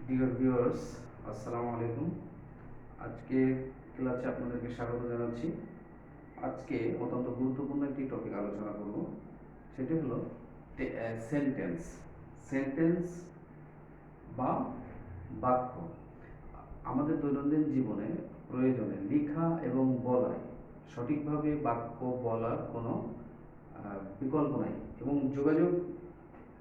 Dear viewers, আসসালামু আলাইকুম। আজকে ক্লাসে আপনাদেরকে স্বাগত জানাচ্ছি। আজকে অত্যন্ত গুরুত্বপূর্ণ একটি টপিক আলোচনা করব, সেটি হলো সেন্টেন্স। সেন্টেন্স বা বাক্য আমাদের দৈনন্দিন জীবনে প্রয়োজনে লেখা এবং বলায় সঠিকভাবে বাক্য বলার কোনো বিকল্প নাই, এবং যোগাযোগ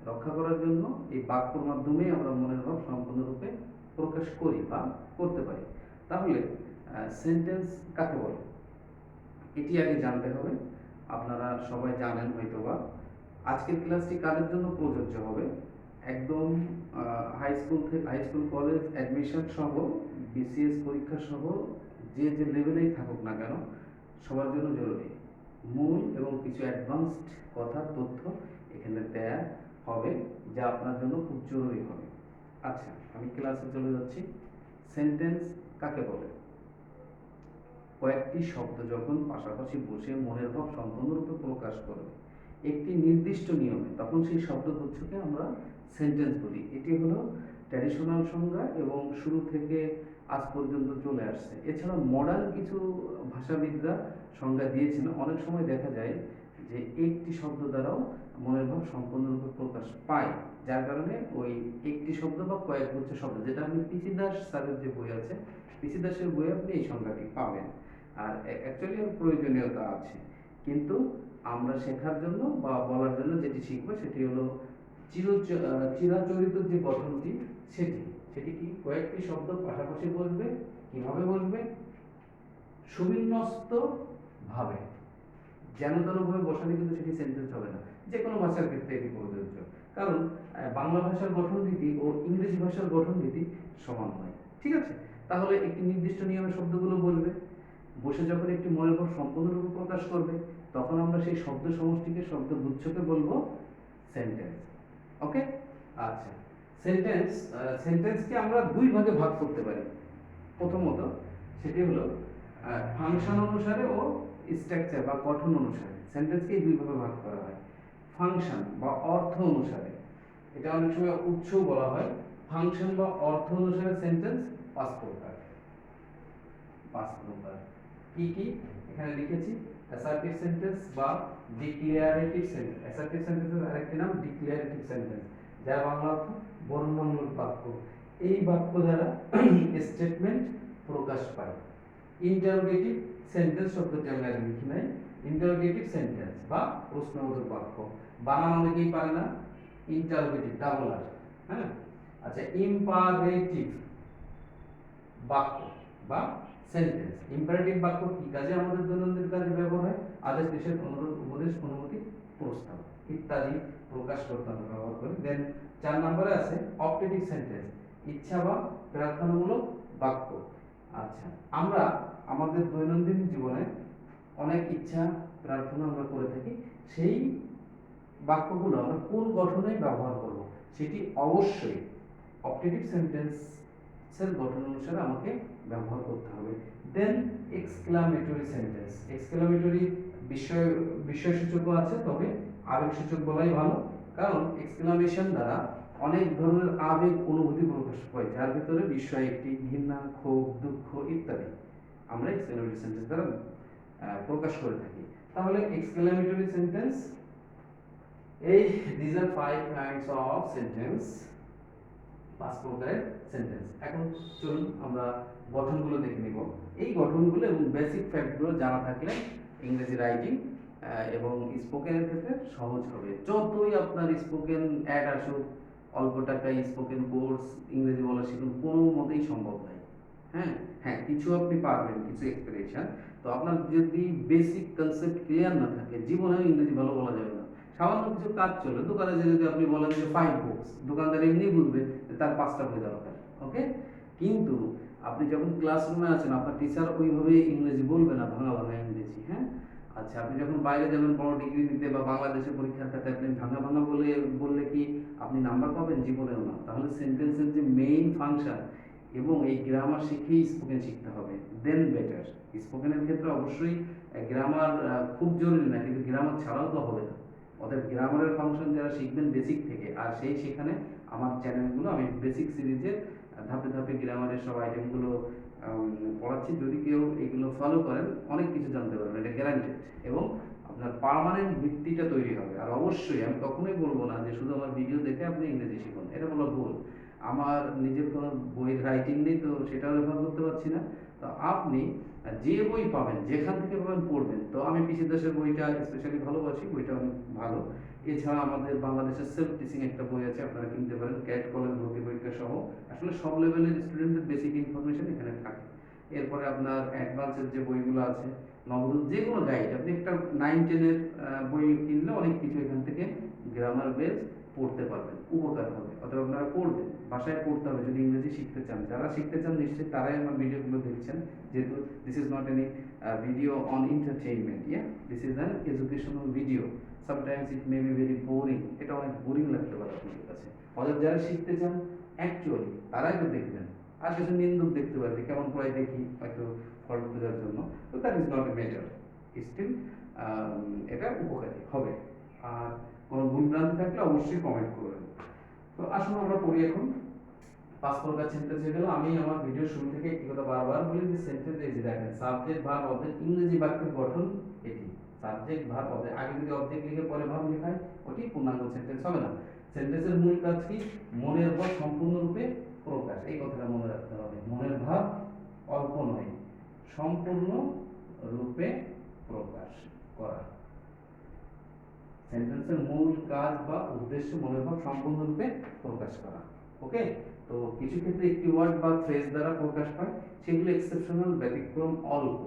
রক্ষা করার জন্য এই বাক্যর মাধ্যমে আমরা মনের ভাব সম্পূর্ণরূপে প্রকাশ করি বা করতে পারি। তাহলে সেন্টেন্স কাকে বলে এটি আগে জানতে হবে। আপনারা সবাই জানেন হয়তোবা। আজকের ক্লাসটি কাদের জন্য প্রযোজ্য হবে? একদম হাই স্কুল কলেজ অ্যাডমিশন সহ বিসিএস পরীক্ষা সহ যে যে লেভেলেই থাকুক না কেন, সবার জন্য জরুরি। মূল এবং কিছু অ্যাডভান্সড কথার তথ্য এখানে দেয়া হবে, যা আপনার জন্য খুব জরুরি হবে। আচ্ছা, আমি ক্লাসে চলে যাচ্ছি। সেন্টেন্স কাকে বলে? কয়েকটি শব্দ যখন পাশাপাশি বসে মনের ভাব সম্পূর্ণরূপে প্রকাশ করবে একটি নির্দিষ্ট নিয়মে, তখন সেই শব্দগুচ্ছকে আমরা সেন্টেন্স বলি। এটি হলো ট্র্যাডিশনাল সংজ্ঞা এবং শুরু থেকে আজ পর্যন্ত চলে আসছে। এছাড়া মডার্ন কিছু ভাষাবিদরা সংজ্ঞা দিয়েছেন। অনেক সময় দেখা যায় যে একটি শব্দ দ্বারাও মনের ভাব সম্পূর্ণরূপে প্রকাশ পায়, যার কারণে ওই একটি শব্দ বা কয়েকগুচ্ছ শব্দ, যেটা আপনি পিসি দাস স্যারের যে বই আছে, পিসি দাসের বইয়ে আপনি এই সংজ্ঞাটি পাবেন। আর অ্যাকচুয়ালি এর প্রয়োজনীয়তা আছে, কিন্তু আমরা শেখার জন্য বা বলার জন্য যেটি শিখবো সেটি হলো চিরাচরিত যে গঠনটি, সেটি সেটি কি? কয়েকটি শব্দ পাশাপাশি বসবে। কিভাবে বসবে? সুবিন্যস্ত ভাবে। যেন তেনভাবে বসালে কিন্তু সেটি সেন্টেন্স হবে না। যে কোনো ভাষার ক্ষেত্রে এটি প্রযোজ্য, কারণ বাংলা ভাষার গঠন রীতি ও ইংরেজি ভাষার গঠন রীতি সমান নয়। ঠিক আছে? তাহলে একটি নির্দিষ্ট নিয়মে শব্দগুলো বলবে, বসে যখন একটি মনের ভাব সম্পূর্ণরূপে প্রকাশ করবে, তখন আমরা সেই শব্দ সমষ্টিকে, শব্দ গুচ্ছকে বলবো সেন্টেন্স। ওকে? আচ্ছা, সেন্টেন্স সেন্টেন্সকে আমরা দুই ভাগে ভাগ করতে পারি। প্রথমত সেটি হলো ফাংশন অনুসারে ও স্ট্রাকচার বা গঠন অনুসারে। সেন্টেন্সকে দুই ভাগে ভাগ করা হয়। ফাংশন বা অর্থ অনুসারে, এটা অনেক সময় উৎসও বলা হয়। ফাংশন বা অর্থ অনুসারে সেন্টেন্স পাঁচ প্রকার। কি কি এখানে লিখেছি? অ্যাসার্টিভ সেন্টেন্স বা ডিক্লারেটিভ সেন্টেন্স। অ্যাসার্টিভ সেন্টেন্সের আরেকটি নাম ডিক্লারেটিভ সেন্টেন্স, যার বাংলা অর্থ বর্ণনামূলক বাক্য। এই বাক্য দ্বারা স্টেটমেন্ট প্রকাশ পায়। ইন্টারোগেটিভ সেন্টেন্স শব্দটি আমরা লিখি নাই। ইন্টারোগেটিভ সেন্টেন্স বা প্রশ্নবোধক বাক্য, বানান অনেকেই পারে না। ইন্টারোগেটিভ ডাবল আর, হ্যাঁ। আচ্ছা, ইম্পারেটিভ বাক্য বা সেন্টেন্স। ইম্পারেটিভ বাক্য কি কাজে আমাদের দৈনন্দিন কাজে ব্যবহার হয়? আদেশ, নিষেধ, অনুরোধ, উপদেশ, অনুমতি, প্রস্তাব ইত্যাদি প্রকাশ করতে আমরা ব্যবহার করি। দেন 4 নম্বরে আছে অপটেটিভ সেন্টেন্স, ইচ্ছা বা প্রার্থনামূলক বাক্য। আচ্ছা, আমরা আমাদের দৈনন্দিন জীবনে অনেক ইচ্ছা প্রার্থনা আমরা করে থাকি। সেই বাক্যগুলো আমরা কোন গঠনে ব্যবহার করব, সেটি অবশ্যই অপটেটিভ সেন্টেন্সের গঠন অনুসারে আমাকে ব্যবহার করতে হবে। দেন এক্সক্লামেটরি সেন্টেন্স। এক্সক্লামেটরি বিস্ময়সূচকও আছে, তবে আবেগসূচক বলাই ভালো, কারণ এক্সক্লামেশন দ্বারা অনেক ধরনের আবেগ অনুভূতি প্রকাশ পায়, যার ভিতরে বিস্ময় একটি, ঘৃণা, ক্ষোভ, দুঃখ ইত্যাদি আমরা এক্সক্লামেটরি সেন্টেন্স দ্বারা প্রকাশ করে থাকি। তাহলে এক্সক্লামেটরি সেন্টেন্স, এই these are 5 kinds of sentence, 5 প্রকারের সেন্টেন্স। এখন চলুন আমরা গঠনগুলো দেখে নিব। এই গঠনগুলো এবং বেসিক ফ্যাক্টগুলো জানা থাকলে ইংরেজি রাইটিং এবং স্পোকেনের ক্ষেত্রে সহজ হবে। যতই আপনার স্পোকেন অ্যাড আসুক, অল্প টাকায় স্পোকেন কোর্স ইংরেজি বলা শিখুন, কোনো মতেই সম্ভব নয়। হ্যাঁ হ্যাঁ, কিছু আপনি পারবেন, কিছু এক্সপ্রেশন। তো আপনার যদি বেসিক কনসেপ্ট ক্লিয়ার না থাকে, জীবনেও ইংরেজি ভালো বলা যাবে না। সামান্য কিছু কাজ চলে, দোকানে যে যদি আপনি বলেন যে 5 বুকস, দোকানদার এমনি বুঝবে তার 5টা বই দরকার। ওকে? কিন্তু আপনি যখন ক্লাসরুমে আছেন, আপনার টিচার ওইভাবে ইংরেজি বলবে না, ভাঙা ভাঙা ইংরেজি। হ্যাঁ। আচ্ছা, আপনি যখন বাইরে যাবেন বড় ডিগ্রি দিতে বা বাংলাদেশে পরীক্ষার খাতে, আপনি ভাঙা ভাঙা বললে কি আপনি নাম্বার পাবেন? জীবনেও না। তাহলে সেন্টেন্সের যে মেইন ফাংশন এবং এই গ্রামার শিখেই স্পোকেন শিখতে হবে, দেন বেটার। স্পোকেনের ক্ষেত্রে অবশ্যই গ্রামার খুব জরুরি না, কিন্তু গ্রামার ছাড়াও তো হবে না। অতএব গ্রামারের ফাংশন যারা শিখবেন বেসিক থেকে, আর সেই সেখানে আমার চ্যানেলগুলো, আমি বেসিক সিরিজের ধাপে ধাপে গ্রামারের সব আইটেমগুলো পড়াচ্ছি। যদি কেউ এগুলো ফলো করেন অনেক কিছু জানতে পারবেন, এটা গ্যারান্টেড। এবং আপনার পার্মানেন্ট ভিত্তিটা তৈরি হবে। আর অবশ্যই আমি কখনোই বলবো না যে শুধু আমার ভিডিও দেখে আপনি ইংরেজি শিখুন, এটা বলা ভুল। আমার নিজের কোনো বইয়ের রাইটিং নেই, তো সেটাও রেফার করতে পারছি না। তো আপনি যে বই পাবেন, যেখান থেকে পাবেন পড়বেন। তো আমি পিসি দাসের বইটা স্পেশালি ভালোবাসি, বইটা অনেক ভালো। এছাড়া আমাদের বাংলাদেশের সেলফ টিচিং একটা বই আছে, আপনারা কিনতে পারেন, ক্যাট কলেজ ভর্তি পরীক্ষা সহ। আসলে সব লেভেলের স্টুডেন্টদের বেসিক ইনফরমেশন এখানে থাকে। এরপরে আপনার অ্যাডভান্সের যে বইগুলো আছে, নবদূত, যে কোনো গাইড, আপনি একটা 9-10-এর বই কিনলে অনেক কিছু এখান থেকে গ্রামার বেস পড়তে পারবেন, উপকার হবে। অথবা আপনারা পড়বেন, বাসায় পড়তে হবে যদি ইংরেজি শিখতে চান। যারা শিখতে চান নিশ্চয়ই তারাই আমার ভিডিওগুলো দেখছেন, যেহেতু this is not any video on entertainment, this is an educational video. Sometimes it may be very boring, এটা অনেক বোরিং লাগতে পারে আপনাদের কাছে। অথবা যারা শিখতে চান অ্যাকচুয়ালি, তারাই তো দেখবেন। আর কিছু নিন্দুক দেখতে পারে, কেমন পড়াই দেখি হয়তো ফল্ট খোঁজার জন্য। তো that is not a matter, still এটা উপকারী হবে। আর কোনো ভুলভ্রান্তি থাকলে অবশ্যই কমেন্ট করবেন। তো আসুন আমরা পড়ি এখন। 5 প্রকার সেন্টেন্স হয়ে গেল। আমি আমার ভিডিও শুরু থেকে একটি কথা বারবার বলি যে সেন্টেন্স এই যে দেখেন, সাবজেক্ট ভার্ব অবজেক্ট, ইংরেজি বাক্যের গঠন এটি। সাবজেক্ট ভার্ব অবজেক্ট, আগে যদি অবজেক্ট লিখে পরে ভার্ব লেখায় ওটি পূর্ণাঙ্গ সেন্টেন্স হবে না। সেন্টেন্সের মূল কাজ কি? মনের ভাব সম্পূর্ণরূপে প্রকাশ, এই কথাটা মনে রাখতে হবে। মনের ভাব অল্প নয়, সম্পূর্ণ রূপে প্রকাশ করা। সেন্টেন্সের মূল কাজ বা উদ্দেশ্য মনের ভাব সম্পূর্ণরূপে প্রকাশ করা। ওকে, তো কিছু ক্ষেত্রে একটি ওয়ার্ড বা ফ্রেজ দ্বারা প্রকাশ পায়, সেগুলো এক্সেপশনাল, ব্যতিক্রম অল্প।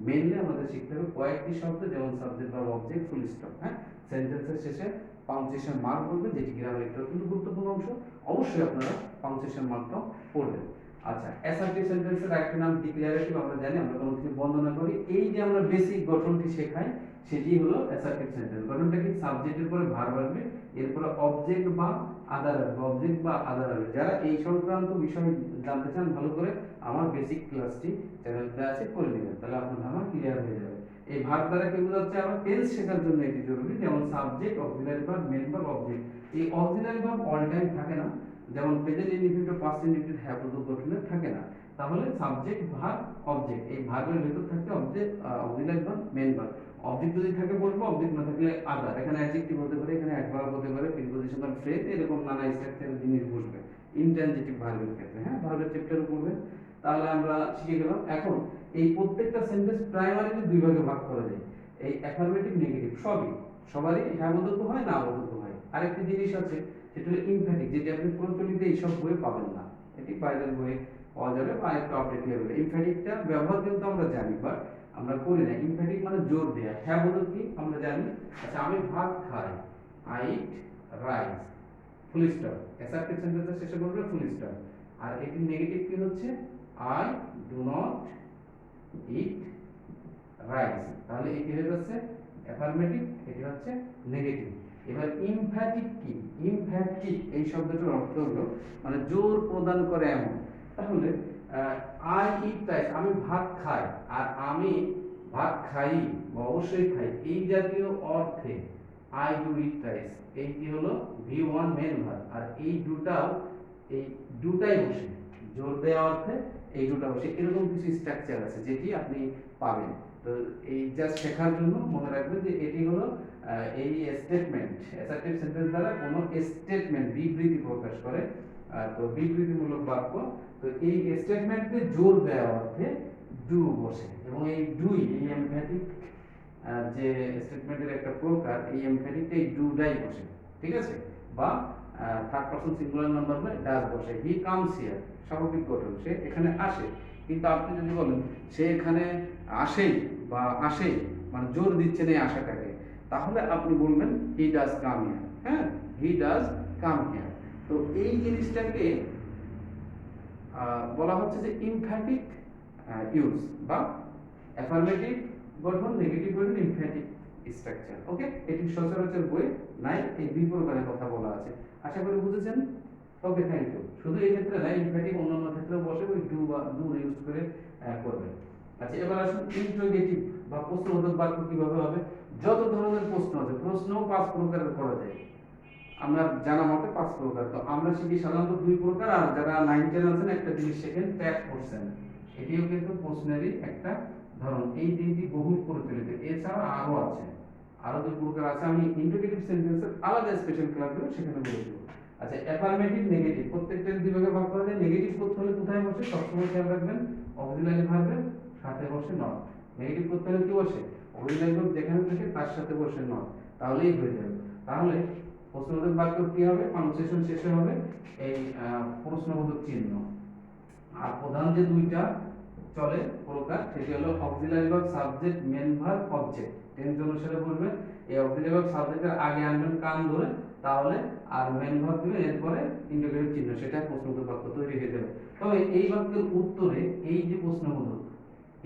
মেইনলি আমাদের শিখতে হবে কয়েকটি শব্দ, যেমন সাবজেক্ট বা অবজেক্ট, ফুল স্টপ। হ্যাঁ, সেন্টেন্সের শেষে পাংচুয়েশন মার্ক বলবে, যেটি গ্রামার একটা অত্যন্ত গুরুত্বপূর্ণ অংশ। অবশ্যই আপনারা পাংচুয়েশন মার্কটাও পড়বেন। আচ্ছা, অ্যাসার্টিভ সেন্টেন্সের আরেকটি নাম ডিক্লারেটিভ। আমরা জানি, আমরা কোনো কিছু বর্ণনা করি, এই যে আমরা বেসিক গঠনটি শেখাই, সেটি হলো অ্যাসার্টিভ সেন্টেন্স। গঠনটা কি? সাবজেক্টের পরে ভার্ব আসবে, এরপরে অবজেক্ট বা আদার আসবে, অবজেক্ট বা আদার আসবে। যারা এই সংক্রান্ত বিষয় জানতে চান ভালো করে, আমার বেসিক ক্লাসটি চ্যানেলটা আছে, করে নেবেন, তাহলে আপনার ধারণা ক্লিয়ার হয়ে যাবে। এই ভার্ব দ্বারা কি বোঝাচ্ছে? আমার টেন্স শেখার জন্য এটি জরুরি। যেমন subject, auxiliary verb, main verb, object. এই অক্সিলারি ভার্ব অল টাইম থাকে না, যেমন present indefinite, past indefinite, have পর্যন্ত গঠনে থাকে না। তাহলে সাবজেক্ট ভার্ব অবজেক্ট, এই ভার্বের ভিতর থাকছে object, auxiliary verb, main verb. Object যদি থাকে বলবো, অবজেক্ট না থাকলে আদার। এখানে অ্যাডজেক্টিভ হতে পারে, এখানে অ্যাডভার্ব হতে পারে, প্রিপজিশনাল ফ্রেজ, এরকম নানা স্ট্রাকচারের জিনিস বসবে ইনট্রানজিটিভ ভার্বের ক্ষেত্রে। হ্যাঁ, ভার্বের চ্যাপ্টারে পড়বেন। তাহলে আমরা শিখে গেলাম। এখন এই প্রত্যেকটা সেন্টেন্স প্রাইমারিলি দুই ভাগে ভাগ করা যায়, এই অ্যাফার্মেটিভ, নেগেটিভ। সবারই হ্যাঁ বোধক হয়, না বোধক হয়। আরেকটি জিনিস আছে, সেটা হলো ইমফ্যাটিক, যেটি আপনি প্রচলিত এইসব বইয়ে পাবেন না, এটি বাইরের বইয়ে পাওয়া যাবে বা একটু আপডেট লেভেলে। ইমফ্যাটিকটা ব্যবহার কিন্তু আমরা জানি, বাট আমরা করি না। ইমফ্যাটিক মানে জোর দেয়া। হ্যাঁ বোধক কি আমরা জানি। আচ্ছা, আমি ভাত খাই, I eat rice, full stop. Assertive সেন্টেন্সের শেষে বলবে ফুল স্টপ। আর এটি নেগেটিভ কি হচ্ছে? I do not eat rice. তাহলে এটি হয়ে যাচ্ছে অ্যাফার্মেটিভ, এটি হচ্ছে নেগেটিভ। এবার ইমফ্যাটিক কি? ইমফ্যাটিক এই শব্দটার অর্থ হলো মানে জোর প্রদান করে এমন। তাহলে আই ইট রাইস, আমি ভাত খাই, আর আমি ভাত খাই বা অবশ্যই খাই, এই জাতীয় অর্থে আই ডু ইট রাইস, এইটি হলো V1 মেন ভার্ব। আর এই দুটাই বসে জোর দেওয়া অর্থে, এই দুটা বসে। এরকম কিছু স্ট্রাকচার আছে যেটি আপনি পাবেন। তো এই জাস্ট শেখার জন্য মনে রাখবেন যে এটি হলো এই স্টেটমেন্ট। অ্যাসার্টিভ সেন্টেন্স দ্বারা কোনো স্টেটমেন্ট, বিবৃতি প্রকাশ করে। তো বিবৃতিমূলক বাক্য। তো এই স্টেটমেন্টকে জোর দেওয়া অর্থে ডু বসে, এবং এই ডুই, এই এমফ্যাটিক যে স্টেটমেন্টের একটা প্রকার, এই এমফ্যাটিকটা এই ডুটাই বসে। ঠিক আছে? বা থার্ড পারসন সিঙ্গুলার নাম্বার হলে ডাজ বসে। হি কামস হিয়ার, স্বাভাবিক গঠন, সে এখানে আসে। কিন্তু আপনি যদি বলেন সে এখানে আসেই বা আসে, মানে জোর দিচ্ছেন এই আশাটাকে, তাহলে আপনি বলবেন হি ডাজ কাম হিয়ার। হ্যাঁ, হি ডাজ কাম হিয়ার। তো এই জিনিসটাকে বলা হচ্ছে যে ইমফ্যাটিক ইউজ বা অ্যাফার্মেটিভ গঠন, নেগেটিভ গঠন, ইমফ্যাটিক স্ট্রাকচার। ওকে, এটি সচরাচর বই নাই, এই দুই প্রকারের কথা বলা আছে। আশা করি বুঝেছেন। ওকে, থ্যাংক ইউ। শুধু এই ক্ষেত্রে না, ইমফ্যাটিক অন্যান্য ক্ষেত্রেও বসে, ওই ডু বা ডু ইউজ করে করবেন। আচ্ছা, এবার আসুন ইন্টারোগেটিভ বা প্রশ্নবোধক বাক্য কিভাবে হবে। যত ধরনের প্রশ্ন আছে, প্রশ্নও 5 প্রকারের করা যায়। আমরা জানা মতে 5 প্রকার। তো আমরা শিখি সাধারণত 2 প্রকার, আর যারা 9 10 আছেন একটা জিনিস শেখেন ট্যাগ করছেন, এটিও কিন্তু প্রশ্নেরই একটা ধরন। এই তিনটি বহুল প্রচলিত, এছাড়া আরো আছে, আরো 2 প্রকার আছে। আমি ইন্টিগ্রেটিভ সেন্টেন্সের আলাদা স্পেশাল ক্লাস দেব, সেখানে বলে দেব। আচ্ছা, অ্যাফার্মেটিভ নেগেটিভ প্রত্যেকটা দুই ভাগে ভাগ করা যায়। নেগেটিভ করতে হলে কোথায় বসে সবসময় খেয়াল রাখবেন, অক্সিলারি ভার্বের সাথে বসে নট। নেগেটিভ করতে হলে কি বসে, অক্সিলারি ভার্ব যেখানে থাকে তার সাথে বসে নট, তাহলেই হয়ে যাবে। তাহলে প্রশ্নবোধক বাক্য কি হবে, পাঞ্চুয়েশন শেষে হবে এই প্রশ্নবোধক চিহ্ন। আর প্রধান যে দুইটা চলে প্রকার, সেটি হলো auxiliary verb subject, main verb object. Tense অনুসারে বলবেন, এই অক্সিলারি ভার্ব সাবজেক্টের আগে আনবেন কান ধরে, তাহলে আর মেন ভার্ব দিবেন, এরপরে ইন্টিগ্রেটিভ চিহ্ন, সেটা প্রশ্নবোধক বাক্য তৈরি হয়ে যাবে। তবে এই বাক্যের উত্তরে, এই যে প্রশ্নবোধক,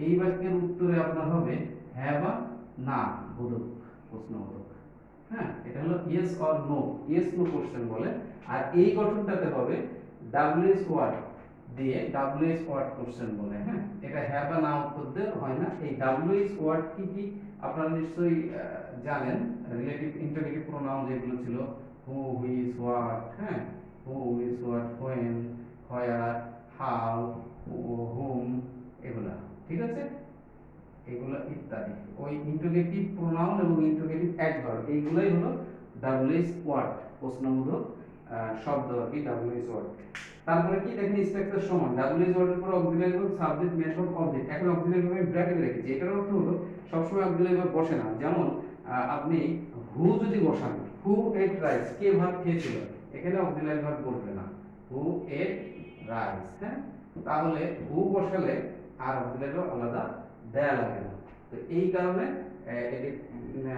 এই বাক্যের উত্তরে আপনার হবে হ্যাঁ বা না বোধক প্রশ্নবোধক। হ্যাঁ, এটা হলো yes or no, yes no question বলে। আর এই গঠনটাতে হবে ডাব্লিউএস ওয়ার্ড দিয়ে, ডাব্লিউএস ওয়ার্ড কোশ্চেন বলে। হ্যাঁ, এটা হ্যাঁ বা না উত্তর দিয়ে হয় না। এই ডাব্লিউএস ওয়ার্ড কি কি আপনারা নিশ্চয়ই জানেন। রিলেটিভ ইন্টারগেটিভ প্রোনাউন যেগুলো ছিল, হু, হুইচ, হোয়াট, হ্যাঁ, who, which, what, when, where, how, হুম, এগুলা, ঠিক আছে, এগুলো ইত্যাদি। ওই ইন্টারগেটিভ প্রোনাউন এবং ইন্টারগেটিভ অ্যাডভার্ব, এইগুলাই হলো ডাব্লিউএস ওয়ার্ড, প্রশ্নবোধক শব্দ আর কি, ডাব্লিউএস ওয়ার্ড। তারপরে কি দেখেন, স্ট্রাকচার সমান, ডাব্লিউএস ওয়ার্ডের পর auxiliary verb subject main verb object. এখন অক্সিলারি ভার্ব আমি ব্র্যাকেটে রেখেছি, এটার অর্থ হলো সবসময় অক্সিলারি ভার্ব বসে না। যেমন আপনি হু যদি বসান, হু এট রাইস, কে ভাত খেয়েছিল, এখানে অক্সিলারি ভার্ব বসবে না, হু এট রাইস। হ্যাঁ, তাহলে হু বসালে আর অক্সিলারি ভার্ব আলাদা দেয়া লাগে না। তো এই কারণে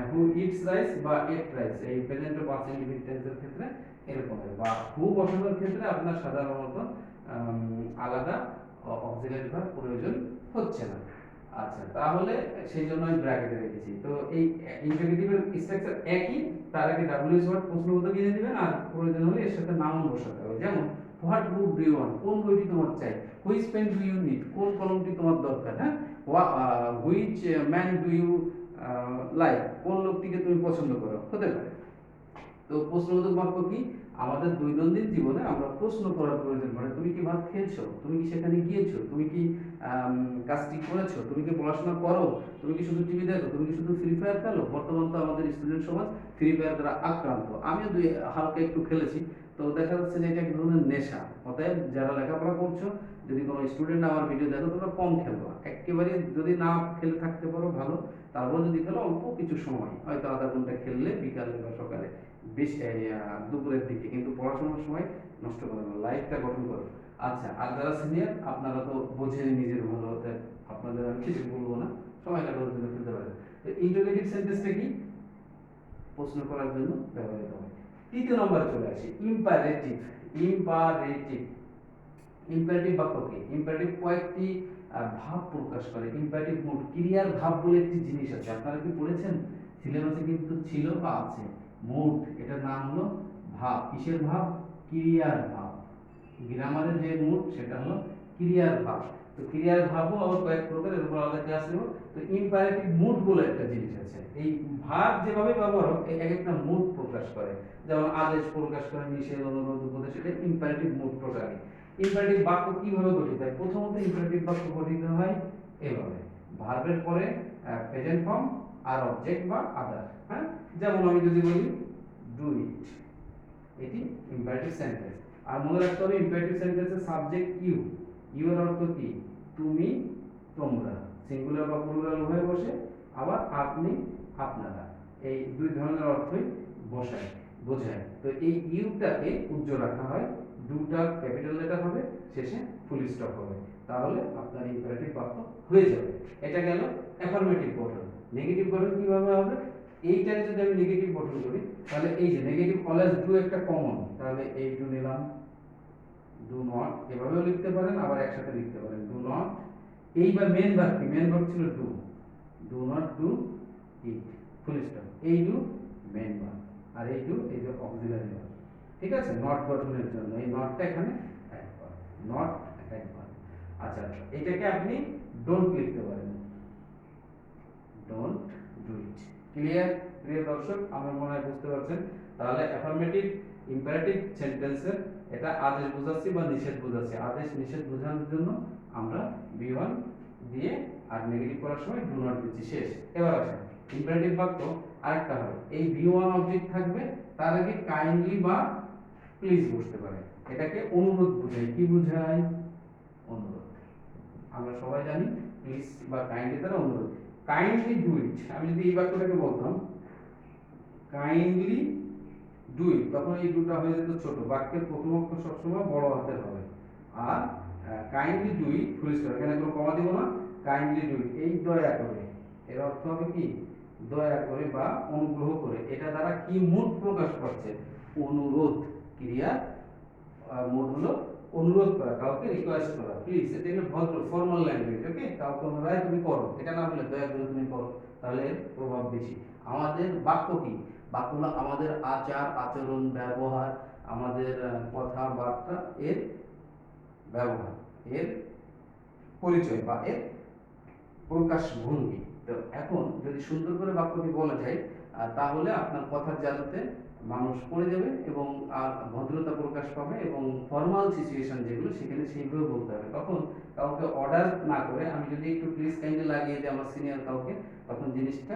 হু ইটস রাইস বা এট রাইস, এই প্রেজেন্ট ও পাস্ট ইনডিফিনিট টেন্সের ক্ষেত্রে এরকম হয়। বা হু বসানোর ক্ষেত্রে আপনার সাধারণত আলাদা অক্সিলারি ভার্ব প্রয়োজন হচ্ছে না। আচ্ছা, তাহলে সেই জন্য আমি ব্র্যাকেটে রেখেছি। তো এই ইন্টারগেটিভের স্ট্রাকচার একই, তার আগে ডাব্লিউএস ওয়ার্ড প্রশ্নবোধক কিনে দিবেন, আর প্রয়োজন হলে এর সাথে নাউন বসাতে হবে। যেমন what book do you want, কোন বইটি তোমার চাই, which pen do you need, কোন কলমটি তোমার দরকার, হ্যাঁ, which man do you like, কোন লোকটিকে তুমি পছন্দ করো, হতে পারে। তো প্রশ্নবোধক বাক্য কি, আমাদের দৈনন্দিন জীবনে আমরা প্রশ্ন করার প্রয়োজন পড়ে। তুমি কি ভাত খেয়েছো, তুমি কি সেখানে গিয়েছো, তুমি কি কাজটি করেছো, তুমি কি পড়াশোনা করো, তুমি কি শুধু টিভি দেখো, তুমি কি শুধু ফ্রি ফায়ার খেলো। বর্তমান তো আমাদের স্টুডেন্ট সমাজ ফ্রি ফায়ার দ্বারা আক্রান্ত, আমিও হালকা একটু খেলেছি। তো দেখা যাচ্ছে যে এটা এক ধরনের নেশা। অতএব যারা লেখাপড়া করছো, যদি কোনো স্টুডেন্ট আমার ভিডিও দেখো, তোমরা কম খেলো, একেবারে যদি না খেলে থাকতে পারো ভালো, তারপর যদি খেলো অল্প কিছু সময়, হয়তো আধা ঘন্টা খেললে বিকালে বা সকালে, বেশি দুপুরের দিকে, কিন্তু পড়াশোনার সময় নষ্ট করো না, লাইফটা গঠন করো। আচ্ছা, আর যারা সিনিয়র আপনারা তো বোঝেন নিজের ভালো, আপনাদের আমি কিছু বলবো না, সময় কাটানোর জন্য খেলতে পারেন। তো ইন্টারোগেটিভ সেন্টেন্সটা কি, প্রশ্ন করার জন্য ব্যবহৃত হয়। তৃতীয় নম্বরে চলে আসি, ইম্পারেটিভ। ইম্পারেটিভ, ইম্পারেটিভ বাক্য কি, ইম্পারেটিভ কয়েকটি ভাব প্রকাশ করে। ইম্পারেটিভ মুড, ক্রিয়ার ভাব বলে একটি জিনিস আছে, আপনারা কি পড়েছেন, সিলেবাসে কিন্তু ছিল বা আছে। মুড, এটার নাম হলো ভাব, কিসের ভাব, ক্রিয়ার ভাব। গ্রামারের যে মুড সেটা হলো ক্রিয়ার ভাব। তো ক্রিয়ার ভাবও আবার কয়েক প্রকার, এর উপর আলাদা ক্লাস নেব। তো ইম্পারেটিভ মুড বলে একটা জিনিস আছে, এই ভাব যেভাবে ব্যবহার হোক, এক একটা মুড প্রকাশ করে। যেমন আদেশ প্রকাশ করে, নিষেধ, অনুরোধ, উপদেশ, এটা ইম্পারেটিভ মুড প্রকারই। ইম্পারেটিভ বাক্য কিভাবে গঠিত হয়, প্রথমত ইম্পারেটিভ বাক্য গঠিত হয় এভাবে, ভার্বের পরে প্রেজেন্ট ফর্ম আর অবজেক্ট বা আদার। হ্যাঁ, যেমন আমি যদি বলি ডু ইট, এটি ইম্পারেটিভ সেন্টেন্স। আর মনে রাখতে হবে ইম্পারেটিভ সেন্টেন্সের সাবজেক্ট ইউ, ইউ এর অর্থ কি, তুমি, তোমরা, সিঙ্গুলার বা প্লুরাল উভয় বসে, আবার আপনি, আপনারা, এই দুই ধরনের অর্থই বোঝায়। তো এই ইউটাকে উজ্জ্বল রাখা হয়, ডুটা ক্যাপিটাল লেটার হবে, শেষে ফুল স্টপ হবে, তাহলে আপনার ইম্পারেটিভ বাক্য হয়ে যাবে। এটা গেল অ্যাফার্মেটিভ গঠন। নেগেটিভ গঠন কিভাবে হবে, এইটাকে যদি আমি নেগেটিভ গঠন করি, তাহলে এই যে নেগেটিভ অলওয়েজ ডু একটা কমন, তাহলে এই ডু নিলাম, ডু নট, এভাবেও লিখতে পারেন, আবার একসাথে লিখতে পারেন, ডু নট। এইবার মেন ভার্ব কি, মেন ভার্ব ছিল do, do not do it, full stop. এই ডু মেন ভার্ব, আর এই ডু এই যে অক্সিলারি ভার্ব, ঠিক আছে, নট গঠনের জন্য এই নটটা এখানে অ্যাড করা, নট অ্যাড করা। আচ্ছা, এটাকে আপনি ডোন্ট লিখতে পারেন, ডোন্ট ডু ইট, ক্লিয়ার? প্রিয় দর্শক, আমার মনে হয় বুঝতে পারছেন। তাহলে অ্যাফার্মেটিভ ইম্পারেটিভ সেন্টেন্সের এটা আদেশ বোঝাচ্ছি বা নিষেধ বোঝাচ্ছি। আদেশ নিষেধ বোঝানোর জন্য আমরা বি1 দিয়ে আর নেগেটিভ করার সময় ডু নট দিচ্ছি, শেষ। এবার আসেন ইম্পারেটিভ বাক্য আরেকটা হয়, এই বি1 অবজেক্ট থাকবে, তার আগে কাইন্ডলি বা প্লিজ বসতে পারে। এটাকে অনুরোধ বোঝায়। কি বোঝায়? অনুরোধ। আমরা সবাই জানি প্লিজ বা কাইন্ডলি দ্বারা অনুরোধ। কাইন্ডলি ডু ইট, আমি যদি এই বাক্যটাকে বলতাম কাইন্ডলি ডু ইট, তখন এই ডুটা হয়ে যেত ছোট। বাক্যের প্রথম অক্ষর সবসময় বড় হাতের হবে। আর kindly do it full stop, এখানে কোনো কমা দিব না। কাইন্ডলি ডু ইট, এই দয়া করে, এর অর্থ হবে কি? দয়া করে বা অনুগ্রহ করে। এটা দ্বারা কি মুড প্রকাশ পাচ্ছে? অনুরোধ। ক্রিয়া মুড হলো অনুরোধ করা, কাউকে রিকোয়েস্ট করা। প্লিজ, এটা হলো ভদ্র ফর্মাল ল্যাঙ্গুয়েজ। ওকে, কাউকে অনুরোধ তুমি করো, এটা না বলে দয়া করে তুমি করো, তাহলে এর প্রভাব বেশি। আমাদের বাক্য কি? বাক্য হলো আমাদের আচার আচরণ ব্যবহার, আমাদের কথাবার্তা, এর ব্যবহার, এর পরিচয় বা এর প্রকাশ ভঙ্গি। তো এখন যদি সুন্দর করে বাক্যটি বলা যায়, তাহলে আপনার কথার জাদুতে মানুষ পড়ে যাবে এবং ভদ্রতা প্রকাশ পাবে, এবং ফর্মাল সিচুয়েশন যেগুলো সেখানে সেইভাবে বলতে হবে। তখন কাউকে অর্ডার না করে আমি যদি একটু প্লিজ কাইন্ডলি লাগিয়ে দিই আমার সিনিয়র কাউকে, তখন জিনিসটা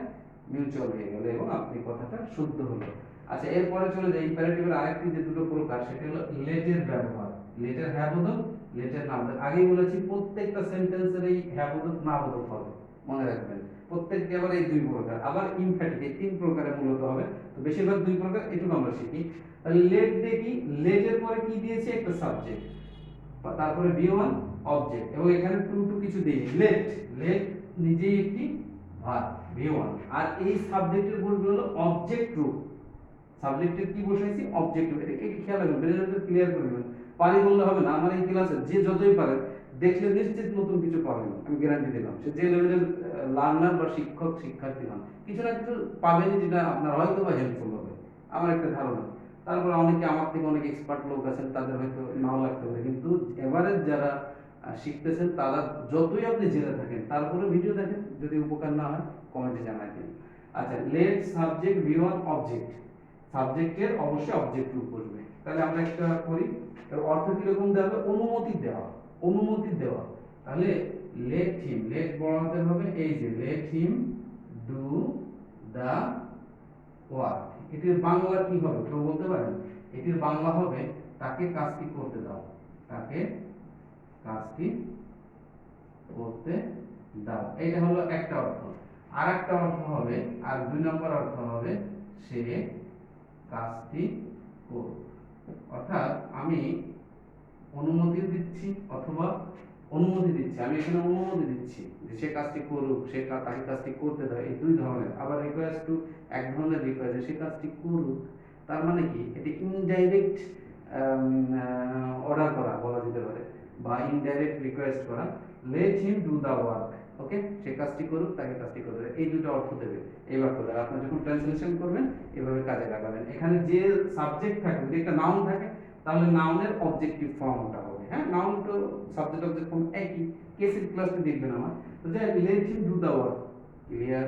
মিউচুয়াল হয়ে গেল এবং আপনি কথাটা শুদ্ধ হলো। আচ্ছা, এরপরে চলে যাই ইম্পারেটিভের আরেকটি যে দুটো প্রকার, সেটা হলো লেটের ব্যবহার। লেটের হ্যাঁ বোধক, লেটের না বোধক। আগেই বলেছি প্রত্যেকটা সেন্টেন্সের এই হ্যাঁ বোধক না বোধক হবে, মনে রাখবেন। প্রত্যেকটি আবার এই দুই প্রকার, আবার ইমফ্যাটিক এই তিন প্রকারে মূলত হবে। তো বেশিরভাগ দুই প্রকার, এটুকু আমরা শিখি। তাহলে লেট দেখি, লেটের পরে কি দিয়েছে? একটা সাবজেক্ট, তারপরে বি1 অবজেক্ট, এবং এখানে টু টু কিছু দেইনি। লেট, লেট নিজেই একটি ভার্ব বি1, আর এই সাবজেক্টের বলগুলো হলো অবজেক্ট রূপ। সাবজেক্টের কি বসাইছি? অবজেক্ট রূপ। এটা একটু খেয়াল রাখবেন, ব্রেনটা ক্লিয়ার করে নেবেন। পারি বললে হবে না। আমার এই ক্লাসে যে যতই পারে দেখলে নিশ্চিত নতুন কিছু পাবেন, আমি গ্যারান্টি দিলাম। সে যে লেভেলের লার্নার বা শিক্ষক শিক্ষার্থী হন, কিছু না কিছু পাবেন যেটা আপনার হয়তো বা হেল্পফুল হবে, আমার একটা ধারণা। তারপর অনেকে আমার থেকে অনেক এক্সপার্ট লোক আছেন, তাদের হয়তো নাও লাগতে পারে, কিন্তু এভারেজ যারা শিখতেছেন তারা যতই আপনি জেনে থাকেন, তারপরে ভিডিও দেখেন, যদি উপকার না হয় কমেন্টে জানাই দিন। আচ্ছা, লেট সাবজেক্ট বি1 অবজেক্ট, সাবজেক্টের অবশ্যই অবজেক্ট রূপ বসবে। তাহলে আমরা একটা করি, এর অর্থ কিরকম দেওয়া হবে? অনুমতি দেওয়া, অনুমতি দেওয়া। তাহলে লেট হিম, লেট বড় হাতের হবে, এই যে let him do the work. এটির বাংলা কি হবে কেউ বলতে পারেন? এটির বাংলা হবে তাকে কাজটি করতে দাও, তাকে কাজটি করতে দাও। এটা হলো একটা অর্থ। আর একটা অর্থ হবে, আর দুই নম্বর অর্থ হবে সে কাজটি করুক। অর্থাৎ আমি অনুমতি দিচ্ছি অথবা অনুমতি দিচ্ছি, আমি এখানে অনুমতি দিচ্ছি যে সে কাজটি করুক, সে তাকে কাজটি করতে দেয়। এই দুই ধরনের। আবার রিকোয়েস্ট টু এক ধরনের রিকোয়েস্ট, সে কাজটি করুক। তার মানে কি? এটি ইনডাইরেক্ট অর্ডার করা বলা যেতে পারে, বা ইনডাইরেক্ট রিকোয়েস্ট করা। Let him do the work, okay, সে কাজটি করুক, তাকে কাজটি করতে দেয়। এই দুটো অর্থ দেবে এই বাক্য দ্বারা। আপনি যখন ট্রান্সলেশন করবেন এভাবে কাজে লাগাবেন। এখানে যে সাবজেক্ট থাকে, যদি একটা নাউন থাকে, তাহলে নাউনের অবজেক্টিভ ফর্মটা হবে। হ্যাঁ, নাউন তো সাবজেক্ট অবজেক্ট ফর্ম একই। কেসের ক্লাসটি দেখবেন আমার। তো যাই let him do the work. Clear?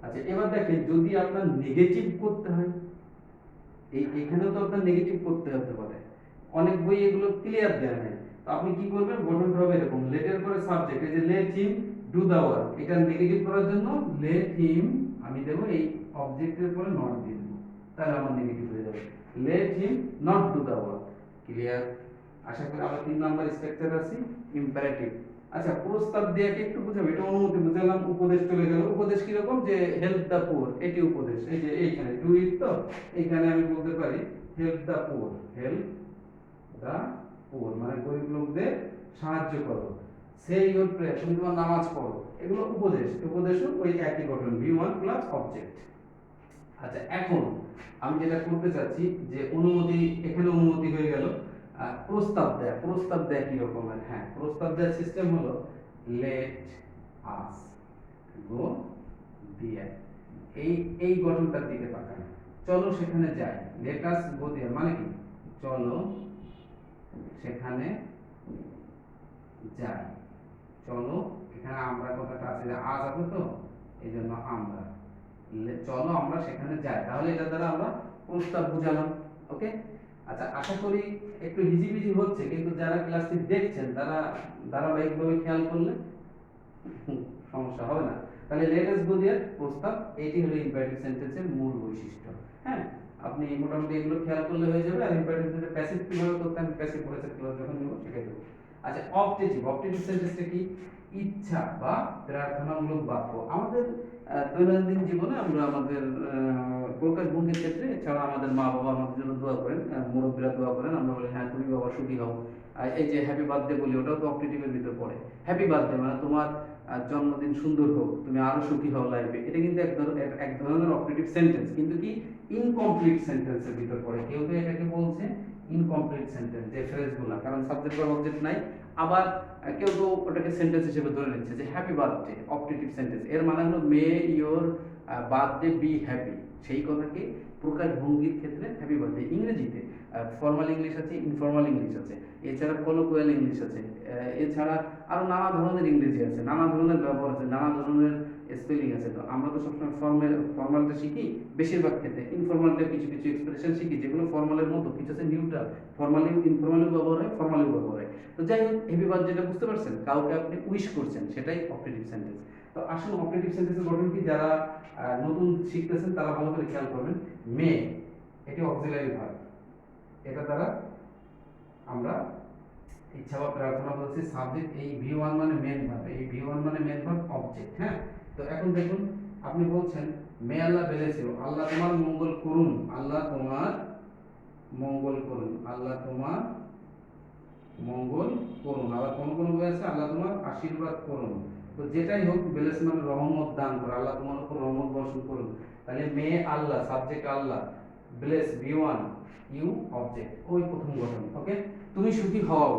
আচ্ছা, এবার দেখেন যদি আপনার নেগেটিভ করতে হয়, এখানেও তো আপনার নেগেটিভ করতে হতে পারে। অনেক বই এগুলো ক্লিয়ার দেয় নাই। তো আপনি কি করবেন? গঠনটা হবে এরকম, লেটের পরে সাবজেক্ট, এই যে let him do the work, এটা নেগেটিভ করার জন্য লেট হিম আমি দেব এই অবজেক্টের পরে নট দিয়ে দেব, তাহলে আমার নেগেটিভ হয়ে যাবে। Let him not do the work. Clear? আশা করি আমরা 3 নাম্বার স্ট্রাকচার আছি, ইম্পারেটিভ। আচ্ছা, প্রস্তাব দেয়াকে একটু বুঝাবো। এটা অনুমতি বুঝালাম, উপদেশ চলে গেল। উপদেশ কি রকম? যে হেল্প দা পুয়ার, এটি উপদেশ। এই যে এইখানে ডু ইট, তো এইখানে আমি বলতে পারি হেল্প দা পুয়ার, হেল্প দা পুয়ার মানে গরিব লোকদের সাহায্য করো। সে ইওর প্রেয়ার, তুমি তোমার নামাজ পড়ো। এগুলো উপদেশ। উপদেশও ওই একই গঠন, বি1 প্লাস অবজেক্ট। আচ্ছা, এখন আমি যেটা করতে চাচ্ছি যে অনুমতি, এখানে অনুমতি হয়ে গেল। প্রস্তাব দেয়, প্রস্তাব দেয় কি রকমের? হ্যাঁ, প্রস্তাব দেওয়ার সিস্টেম হলো লেট আস গো দেয়ার। এই গঠনটার দিকে তাকান। চলো সেখানে যাই। লেট আস গো দেয়ার মানে কি? চলো সেখানে যাই। চলো, এখানে আমরা কথাটা আছে যে আজ আছে, তো এই জন্য আমরা। চলো আমরা সেখানে যাই। তাহলে এটা দ্বারা আমরা প্রস্তাব বুঝালাম। ওকে, আচ্ছা, আশা করি একটু হিজিবিজি হচ্ছে, কিন্তু যারা ক্লাসটি দেখছেন তারা ধারাবাহিকভাবে খেয়াল করলে সমস্যা হবে না। তাহলে লেট আস গো দেয়ার প্রস্তাব, এটি হলো ইম্পারেটিভ সেন্টেন্সের মূল বৈশিষ্ট্য। হ্যাঁ, আপনি মোটামুটি এগুলো খেয়াল করলে হয়ে যাবে। আর ইম্পারেটিভ সেন্টেন্স প্যাসিভ কিভাবে করতে আমি প্যাসিভ ভয়েসের ক্লাস যখন নেব শিখিয়ে দেবো। আচ্ছা, অবজেক্টিভ সেন্টেন্সটা কি? ইচ্ছা বা প্রার্থনামূলক বাক্য। আমাদের দৈনন্দিন জীবনে আমরা আমাদের প্রকাশভঙ্গির ক্ষেত্রে, এছাড়া আমাদের মা বাবা আমাদের জন্য দোয়া করেন, মুরব্বীরা দোয়া করেন, আমরা বলি হ্যাঁ তুমি বাবা সুখী হও। এই যে হ্যাপি বার্থডে বলি, ওটাও তো অবজেক্টিভের ভিতর পড়ে। হ্যাপি বার্থডে মানে তোমার জন্মদিন সুন্দর হোক, তুমি আরো সুখী হও লাইফে। এটা কিন্তু এক ধরনের অবজেক্টিভ সেন্টেন্স, কিন্তু কি ইনকমপ্লিট সেন্টেন্সের ভিতর পড়ে। কেউ কেউ এটাকে বলছে ইনকমপ্লিট সেন্টেন্স, যে ফ্রেজগুলো, কারণ সাবজেক্ট বা অবজেক্ট নাই। আবার কেউ কেউ ওটাকে সেন্টেন্স হিসেবে ধরে নিচ্ছে যে হ্যাপি বার্থডে অবজেক্টিভ সেন্টেন্স, এর মানে হলো মে ইয়োর বার্থডে বি হ্যাপি। সেই কথাকে প্রকাশ ভঙ্গির ক্ষেত্রে হ্যাপি বার্থডে। ইংরেজিতে ফর্মাল ইংলিশ আছে, ইনফর্মাল ইংলিশ আছে, এছাড়া কলোকুয়াল ইংলিশ আছে, এছাড়া আরো নানা ধরনের ইংরেজি আছে, নানা ধরনের ব্যবহার আছে, নানা ধরনের স্পেলিং আছে। তো আমরা তো সবসময় ফর্মালটা শিখি বেশিরভাগ ক্ষেত্রে, ইনফর্মালটা কিছু কিছু এক্সপ্রেশন শিখি যেগুলো ফর্মালের মতো, কিছু আছে নিউট্রাল, ফর্মালিও ইনফর্মালিও ব্যবহার হয়, ফর্মালিও ব্যবহার হয়। তো যাই হোক, হ্যাপি বার্থডেটা বুঝতে পারছেন, কাউকে আপনি উইশ করছেন, সেটাই অপারেটিভ সেন্টেন্স। তো আসলে অপারেটিভ সেন্টেন্সের গঠন কি, যারা নতুন শিখতেছেন তারা ভালো করে খেয়াল করবেন। মে, এটি অক্সিলারি ভার্ব, এটা দ্বারা আমরা ইচ্ছা বা প্রার্থনা বলছি সাবজেক্ট, এই ভি1 মানে মেন ভার্ব, এই ভি1 মানে মেন ভার্ব অবজেক্ট। হ্যাঁ, তো এখন দেখুন, আপনি বলছেন মে আল্লাহ ব্লেস ইউ, আল্লাহ তোমার মঙ্গল করুন, আল্লাহ তোমার মঙ্গল করুন, আল্লাহ তোমার মঙ্গল করুন। আবার কোন কোন বই আছে আল্লাহ তোমার আশীর্বাদ করুন। তো যেটাই হোক, ব্লেস মানে রহমত দান করা, আল্লাহ তোমার উপর রহমত বর্ষণ করুন। তাহলে may Allah subject Allah, bless V one, you object, ওই প্রথম গঠন। ওকে, তুমি সুখী হও,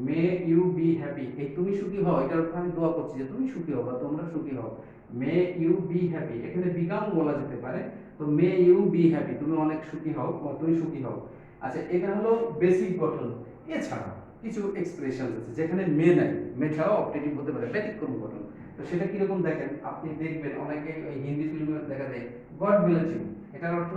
মে ইউ বি হ্যাপি, এই তুমি সুখী হও এটার অর্থ আমি দোয়া করছি যে তুমি সুখী হও বা তোমরা সুখী হও। মে ইউ বি হ্যাপি, এখানে বিকাম বলা যেতে পারে। তো মে ইউ বি হ্যাপি, তুমি অনেক সুখী হও বা তুমি সুখী হও। আচ্ছা, এটা হলো বেসিক গঠন। এছাড়া কিছু এক্সপ্রেশন আছে যেখানে মে নাই, মে ছাড়াও অবজেক্টিভ হতে পারে, ব্যতিক্রম গঠন। তো সেটা কিরকম দেখেন, আপনি দেখবেন অনেকে ওই হিন্দি ফিল্মে দেখা যায় গড ব্লেস ইউ, এটার অর্থ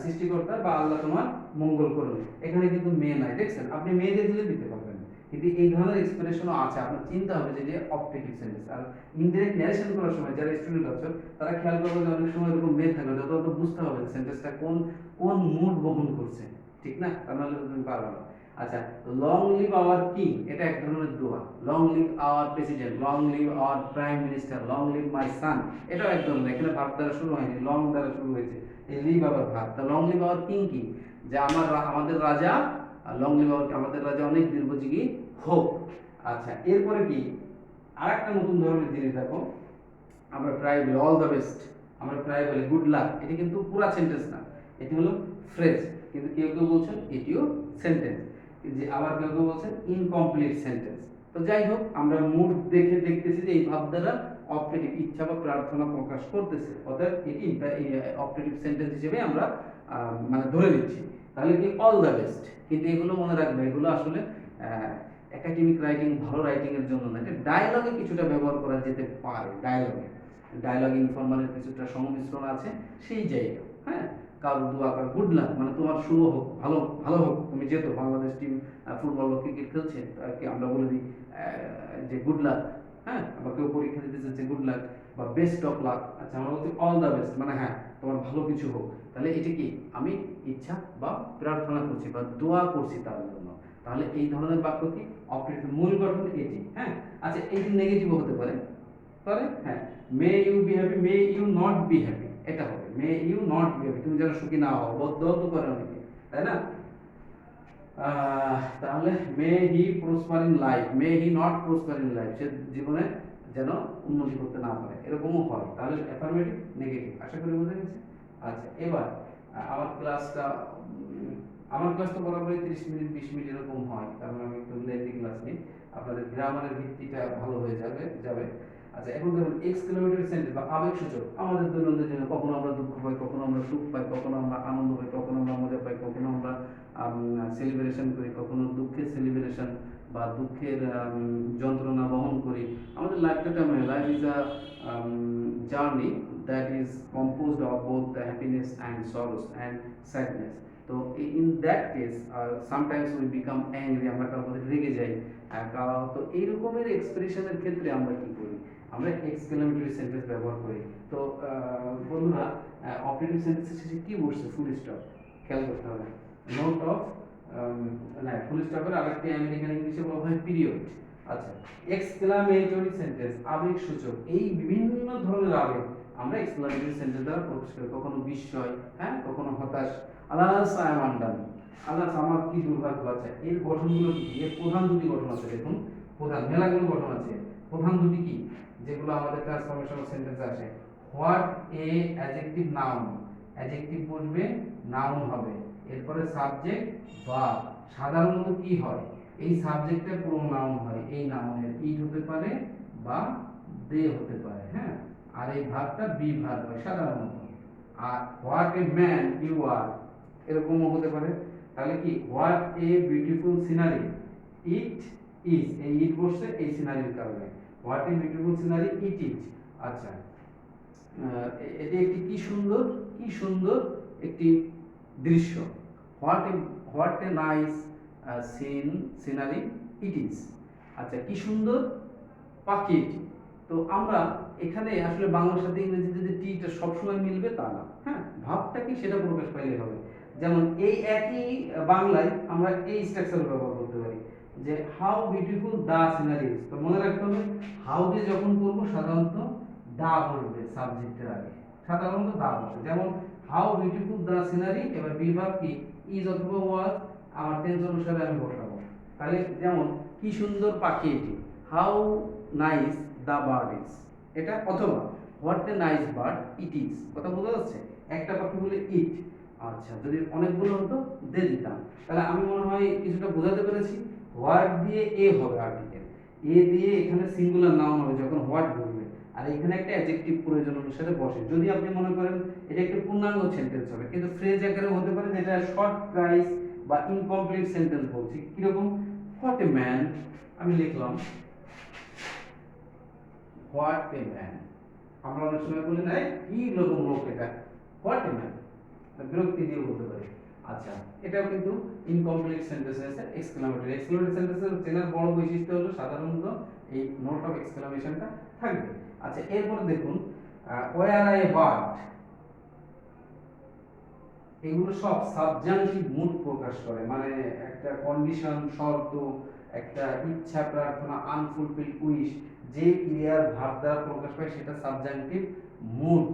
সৃষ্টিকর্তা বা আল্লাহ তোমার মঙ্গল করুন। এখানে কিন্তু মে নাই, দেখছেন, আপনি মে দিয়ে দিলে দিতে পারবেন, কিন্তু এই ধরনের এক্সপ্রেশনও আছে। আপনার চিন্তা হবে যে অবজেক্টিভ সেন্টেন্স। আর ইনডিরেক্ট ন্যারেশন করার সময় যারা স্টুডেন্ট আছে তারা খেয়াল করবে যে অনেক সময় এরকম মে থাকবে, যত বুঝতে হবে সেন্টেন্সটা কোন কোন মুড বহন করছে, ঠিক না? তা নাহলে তুমি পারবে না। আচ্ছা, লং লিভ আওয়ার কিং, এটা এক ধরনের দোয়া। Long live our president, long live our prime minister, long live my son, এটাও এক ধরনের। এখানে ভাব দ্বারা শুরু হয়নি, লং দ্বারা শুরু হয়েছে, এই লিভ আবার ভাব। তা লং লিভ আওয়ার কিং কি, যে আমাদের রাজা, লং লিভ আওয়ার, আমাদের রাজা অনেক দীর্ঘজীবী হোক। আচ্ছা, এরপরে কি আরেকটা নতুন ধরনের জিনিস দেখো, আমরা প্রায় বলি অল দ্য বেস্ট, আমরা প্রায় বলি গুড লাক। এটি কিন্তু পুরো সেন্টেন্স না, এটি হলো ফ্রেজ। কিন্তু কেউ কেউ বলছেন এটিও সেন্টেন্স, যে আবার কেউ কেউ বলছেন ইনকমপ্লিট সেন্টেন্স। তো যাই হোক, আমরা মুড দেখে দেখতেছি যে এই ভাব দ্বারা অপারেটিভ ইচ্ছা বা প্রার্থনা প্রকাশ করতেছে, অর্থাৎ এটি অপারেটিভ সেন্টেন্স হিসেবে আমরা মানে ধরে নিচ্ছি। তাহলে কি অল দ্য বেস্ট, কিন্তু এগুলো মনে রাখবে, এগুলো আসলে একাডেমিক রাইটিং, ভালো রাইটিং এর জন্য না। এটা ডায়লগে কিছুটা ব্যবহার করা যেতে পারে, ডায়লগ ইনফর্মালের কিছুটা সংমিশ্রণ আছে সেই জায়গা। হ্যাঁ, কারো দোয়া কর, গুড লাক মানে তোমার শুভ হোক, ভালো ভালো হোক, তুমি যেহেতু বাংলাদেশ টিম ফুটবল বা ক্রিকেট খেলছে তাকে আমরা বলে দিই যে গুড লাক। হ্যাঁ, বা কেউ পরীক্ষা দিতে চাচ্ছে গুড লাক বা বেস্ট অফ লাক। আচ্ছা, আমরা বলছি অল দ্য বেস্ট মানে হ্যাঁ তোমার ভালো কিছু হোক। তাহলে এটা কি, আমি ইচ্ছা বা প্রার্থনা করছি বা দোয়া করছি তার জন্য। তাহলে এই ধরনের বাক্য কি অপারেটিভ, মূল গঠন এটি। হ্যাঁ, আচ্ছা, এটি নেগেটিভ হতে পারে, হ্যাঁ, may you be happy, may you not be happy, এটা হবে may you not be happy, তুমি যেন সুখী না হও, বদ্ধ তো করে অনেকে, তাই না? তাহলে may he prosper in life, may he not prosper in life, সে জীবনে যেন উন্নতি করতে না পারে, এরকমও হয়। তাহলে অ্যাফার্মেটিভ, নেগেটিভ, আশা করি বুঝে গেছে। আচ্ছা, এবার আমার ক্লাসটা আমার ক্লাস তো বরাবরই 30 মিনিট 20 মিনিট এরকম হয়, কারণ আমি একটু লেন্দি ক্লাস নিই, আপনাদের গ্রামারের ভিত্তিটা ভালো হয়ে যাবে। আচ্ছা, এখন দেখুন এক্সক্লেমেটরি সেন্টেন্স বা আবেগসূচক। আমাদের দৈনন্দিন জীবনে কখনো আমরা দুঃখ পাই, কখনো আমরা সুখ পাই, কখনো আমরা আনন্দ পাই, কখনো আমরা মজা পাই, কখনো আমরা সেলিব্রেশন করি, কখনো দুঃখের সেলিব্রেশন বা দুঃখের যন্ত্রণা বহন করি। আমাদের লাইফটা তেমন, life is a journey that is composed of both the happiness and sorrows and sadness. তো in that case sometimes we become angry, আমরা কারোর প্রতি রেগে যাই। তো এইরকমের এক্সপ্রেশনের ক্ষেত্রে আমরা কি করি, আমরা এক্সক্লেমেটরি সেন্টেন্স ব্যবহার করি। তো বন্ধুরা অপারেটিভ সেন্টেন্সের শেষে কি বসছে, ফুল স্টপ, খেয়াল করতে হবে। নোট অফ না, ফুল স্টপের আরেকটি আমেরিকান ইংলিশে বলা হয় পিরিয়ড। আচ্ছা, এক্সক্লামেটরি সেন্টেন্স আবেগ সূচক, এই বিভিন্ন ধরনের আবেগ আমরা এক্সক্লামেটরি সেন্টেন্স দ্বারা প্রকাশ করি। কখনো বিস্ময়, হ্যাঁ, কখনো হতাশ, আলাস আই এম আন্ডান, আলাস আমার কি দুর্ভাগ্য। আচ্ছা, এর গঠনগুলো কি? এর প্রধান দুটি গঠন আছে, দেখুন প্রধান মেলাগুলো গঠন আছে। প্রধান দুটি কি যেগুলো আমাদের ট্রান্সফরমেশনাল সেন্টেন্সে আসে? What a adjective noun, adjective বসবে, নাউন হবে, এরপরে সাবজেক্ট ভার্ব। সাধারণত কি হয়, এই সাবজেক্টের প্রোনাউন হয়, এই নাউনের ইট হতে পারে বা দে হতে পারে, হ্যাঁ, আর এই ভার্বটা বি ভার্ব হয় সাধারণত। আর what a man you are, এরকমও হতে পারে। তাহলে কি, what a beautiful scenery, it is, এই ইট বসছে এই সিনারির কারণে, what a beautiful scenery it is. আচ্ছা, এটি একটি কি সুন্দর, কি সুন্দর একটি দৃশ্য, what a nice scenery it is. আচ্ছা, কি সুন্দর পাখি এটি। তো আমরা এখানে আসলে বাংলার সাথে ইংরেজিতে যে টিটা সবসময় মিলবে তা না, হ্যাঁ, ভাবটা কি সেটা প্রকাশ পাইলে হবে। যেমন এই একই বাংলায় আমরা এই স্ট্রাকচার ব্যবহার করতে পারি, যে how beautiful the scenery is. তো মনে রাখতে হবে, হাউ দিয়ে যখন করবো সাধারণত দা বসবে সাবজেক্টের আগে, সাধারণত দা বসে। যেমন হাউ বিউটিফুল দা সিনারি, এবার বিভাগ কি ইজ অথবা ওয়াজ, আমার টেন্স অনুসারে আমি বসাবো। তাহলে যেমন কি সুন্দর পাখি এটি, how nice the bird is, এটা, অথবা what a nice bird it is. কথা বোঝা যাচ্ছে? একটা পাখি বলে ইট। আচ্ছা, যদি অনেকগুলো হতো দে দিতাম। তাহলে আমি মনে হয় কিছুটা বোঝাতে পেরেছি। হোয়াট দিয়ে এ হবে আর্টিকেল, এ দিয়ে এখানে সিঙ্গুলার নাউন হবে যখন হোয়াট বলবে, আর এখানে একটা অ্যাডজেক্টিভ প্রয়োজন অনুসারে বসে। যদি আপনি মনে করেন এটা একটা পূর্ণাঙ্গ সেন্টেন্স হবে, কিন্তু ফ্রেজ আকারে হতে পারে, যেটা শর্ট প্রাইস বা ইনকমপ্লিট সেন্টেন্স বলছি। কিরকম, হোয়াট এ ম্যান, আমি লিখলাম হোয়াট এ ম্যান। আমরা অনেক সময় বলি না কি রকম লোক এটা, হোয়াট এ ম্যান, বিরক্তি দিয়ে বলতে পারি। আচ্ছা, এটাও কিন্তু ইনকমপ্লিট সেন্টেন্স আছে, এক্সক্লামেটরি। এক্সক্লামেটরি সেন্টেন্সের চেনার বড় বৈশিষ্ট্য হলো সাধারণত এই নোট অফ এক্সক্লামেশনটা থাকবে। আচ্ছা, এরপরে দেখুন ওয়্যার আই বার্ড, এগুলো সব সাবজাংটিভ মুড প্রকাশ করে, মানে একটা কন্ডিশন, শর্ত, একটা ইচ্ছা, প্রার্থনা, আনফুলফিলড উইশ, যে ক্রিয়ার ভাব দ্বারা প্রকাশ পায় সেটা সাবজাংটিভ মুড।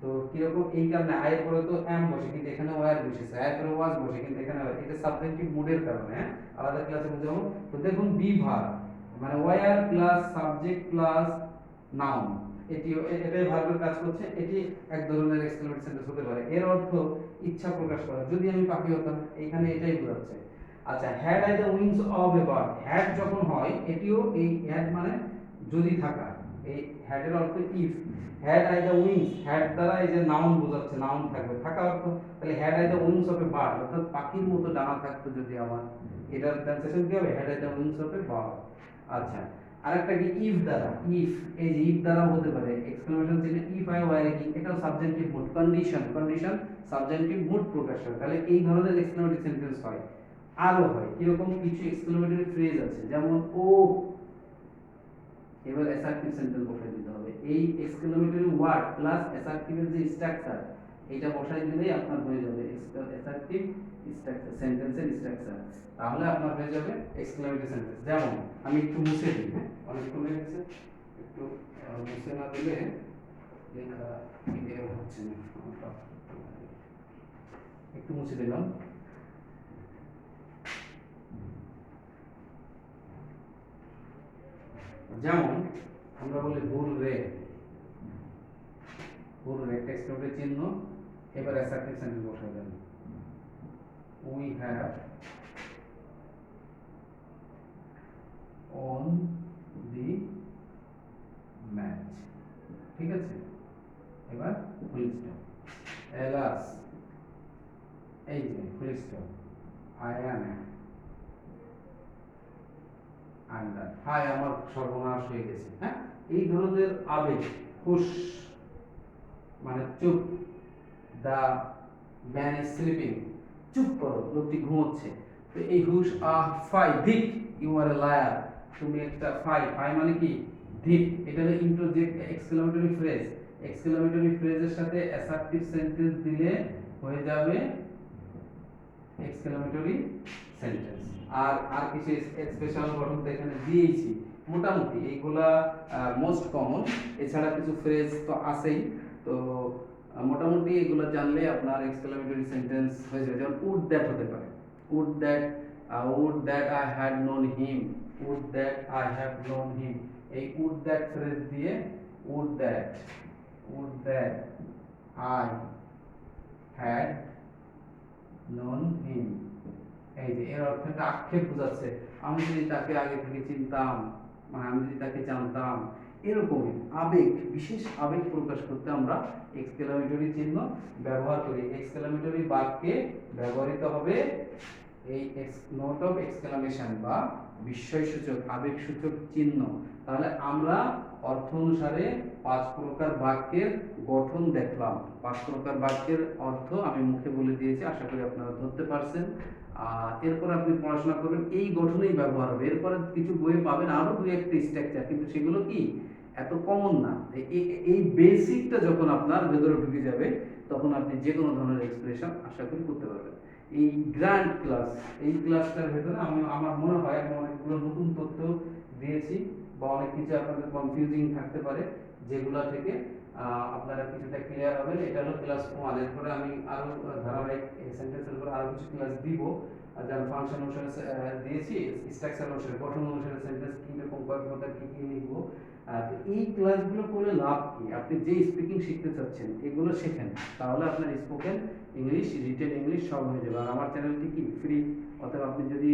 তো কিরকম, এই কারণে আয়ের পরে তো এম বসে, কিন্তু এখানে ওয়ার বসেছে, আয়ের পরে ওয়াজ বসে, কিন্তু এখানে এটা সাবজেক্টিভ মুডের কারণে, হ্যাঁ, আলাদা ক্লাসে বুঝাবো। তো দেখুন বি ভার্ব, মানে were plus subject plus noun, এটাই ভার্বের কাজ করছে। এটি এক ধরনের এক্সক্লেমেটরি সেন্টেন্স হতে পারে। এর অর্থ ইচ্ছা প্রকাশ করা, যদি আমি পাখি হতাম, এখানে এটাই বোঝাচ্ছে। আচ্ছা, had I the wings of a bird, had যখন হয়, এটিও এই হ্যাড মানে যদি থাকা, এই হ্যাডের অর্থ if. Had I the wings, had দ্বারা এই যে নাউন বোঝাচ্ছে, নাউন থাকবে, থাকা অর্থ, তাহলে had I the wings of a bird, অর্থাৎ পাখির মতো ডানা থাকতো যদি আমার, এটার ট্রান্সলেশন কি হবে, had I the wings of a bird. আচ্ছা, আরেকটা কি ইফ দ্বারা, ইফ, এই যে ইফ দ্বারা হতে পারে এক্সক্লেমেশন চিহ্ন, ইফ আই ওয়ার কি, এটাও subjective mood, condition, condition subjective mood প্রকাশ করে। তাহলে এই ধরনের এক্সক্লেমেটরি সেন্টেন্স হয়। আরো হয় কিরকম, কিছু এক্সক্লেমেটরি ফ্রেজ আছে, যেমন ও, এবার অ্যাসার্টিভ সেন্টেন্স বসাই দিতে হবে। এই এক্সক্লেমেটরি ওয়ার্ড প্লাস অ্যাসার্টিভের যে স্ট্রাকচার, এটা বসাই দিলেই আপনার হয়ে যাবে অ্যাসার্টিভ স্ট্রাকচার, সেন্টেন্সের স্ট্রাকচার। তাহলে আপনার হয়ে যাবে এক্সক্লেমেটরি সেন্টেন্স। যেমন আমি একটু মুছে দিই, হ্যাঁ, অনেকক্ষণ হয়ে গেছে, একটু মুছে না দিলে লেখা ক্লিয়ার হচ্ছে না। একটু মুছে দিলাম। যেমন আমরা বলি ভুল রে, ভুল রে টেক্সটের চিহ্ন, এবার অ্যাসার্টিভ সেন্টেন্স বসাই দেন। We have on the match, ঠিক আছে, এবার ফুল স্টপ। এলাস, এই যে full stop, I am under, হাই আমার সর্বনাশ হয়ে গেছে, হ্যাঁ, এই ধরনের আবেগ, হুশ, মানে চুপ, দা ম্যান ইজ স্লিপিং, চুপ করো, লোকটি ঘুমোচ্ছে। তো এই হুশ আহ ফাই ধিক, ইউ আর এ লায়ার, তুমি একটা ফাই, ফাই মানে কি ধিক, এটা হলো ইন্টারজেক্ট এক্সক্লেমেটরি ফ্রেজ। এক্সক্লেমেটরি ফ্রেজের সাথে অ্যাসার্টিভ সেন্টেন্স দিলে হয়ে যাবে এক্সক্লেমেটরি সেন্টেন্স। আর কিছু স্পেশাল গঠন তো এখানে দিয়েছি, মোটামুটি এইগুলা মোস্ট কমন, এছাড়া কিছু ফ্রেজ তো আছেই। তো মোটামুটি এগুলো জানলে আপনার এক্সক্লেমেটরি সেন্টেন্স হয়ে যাবে। যেমন উড দ্যাট হতে পারে, would that, would that I had known him, would that I have known him, এই উড দ্যাট ফ্রেজ দিয়ে would that, would that I had known him, এই যে এর অর্থ একটা আক্ষেপ বোঝাচ্ছে, আমি যদি তাকে আগে থেকে চিনতাম, মানে আমি যদি তাকে জানতাম। এরকমই আবেগ, বিশেষ আবেগ প্রকাশ করতে আমরা এক্সক্লেমেটরি চিহ্ন ব্যবহার করি। এক্সক্লেমেটরি বাক্যে ব্যবহৃত হবে এই নোট অফ এক্সক্লামেশন বা বিস্ময়সূচক আবেগসূচক চিহ্ন। তাহলে আমরা অর্থ অনুসারে 5 প্রকার বাক্যের গঠন দেখলাম। 5 প্রকার বাক্যের অর্থ আমি মুখে বলে দিয়েছি, আশা করি আপনারা ধরতে পারছেন। এরপর আপনি পড়াশোনা করবেন, এই গঠনেই ব্যবহার হবে। এরপরে কিছু বইয়ে পাবেন আরো 2-1টি স্ট্রাকচার, কিন্তু সেগুলো কি এত কমন না। এই বেসিকটা যখন আপনার ভেতরে ঢুকে যাবে, তখন আপনি যে কোনো ধরনের এক্সপ্রেশন আশা করি করতে পারবেন। এই গ্র্যান্ড ক্লাস, এই ক্লাসটার ভেতরে আমি আমার মনে হয় আমি অনেকগুলো নতুন তথ্য দিয়েছি, বা অনেক কিছু আপনাদের কনফিউজিং থাকতে পারে, যেগুলো থেকে আপনারা কিছুটা ক্লিয়ার হবেন। এটা হলো ক্লাস 1। এরপরে আমি আরো ধারাবাহিক সেন্টেন্সের উপর আরো কিছু ক্লাস দিব, যেমন ফাংশন অনুসারে দিয়েছি, স্ট্রাকচার অনুসারে, গঠন অনুসারে সেন্টেন্স কি রকম, কয় প্রকার, কি কি লিখবো। তো এই ক্লাসগুলো করলে লাভ কি, আপনি যে স্পিকিং শিখতে চাচ্ছেন এগুলো শেখেন, তাহলে আপনার স্পোকেন ইংলিশ, রিটেন ইংলিশ সব হয়ে যাবে। আর আমার চ্যানেলটি কি ফ্রি, অতএব আপনি যদি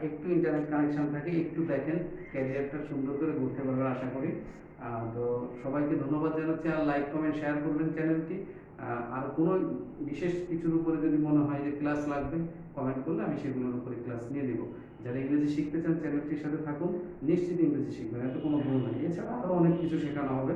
একটু ইন্টারনেট কানেকশন থাকে, একটু দেখেন, ক্যারিয়ারটা সুন্দর করে ঘুরতে পারবেন আশা করি। তো সবাইকে ধন্যবাদ জানাচ্ছি, আর লাইক কমেন্ট শেয়ার করবেন চ্যানেলটি। আর কোনো বিশেষ কিছুর উপরে যদি মনে হয় যে ক্লাস লাগবে, কমেন্ট করলে আমি সেগুলোর উপরে ক্লাস নিয়ে দেবো। যারা ইংরেজি শিখতে চান চ্যানেলটির সাথে থাকুন, নিশ্চিত ইংরেজি শিখবেন, এত কোনো ভুল নেই। এছাড়া আরও অনেক কিছু শেখানো হবে।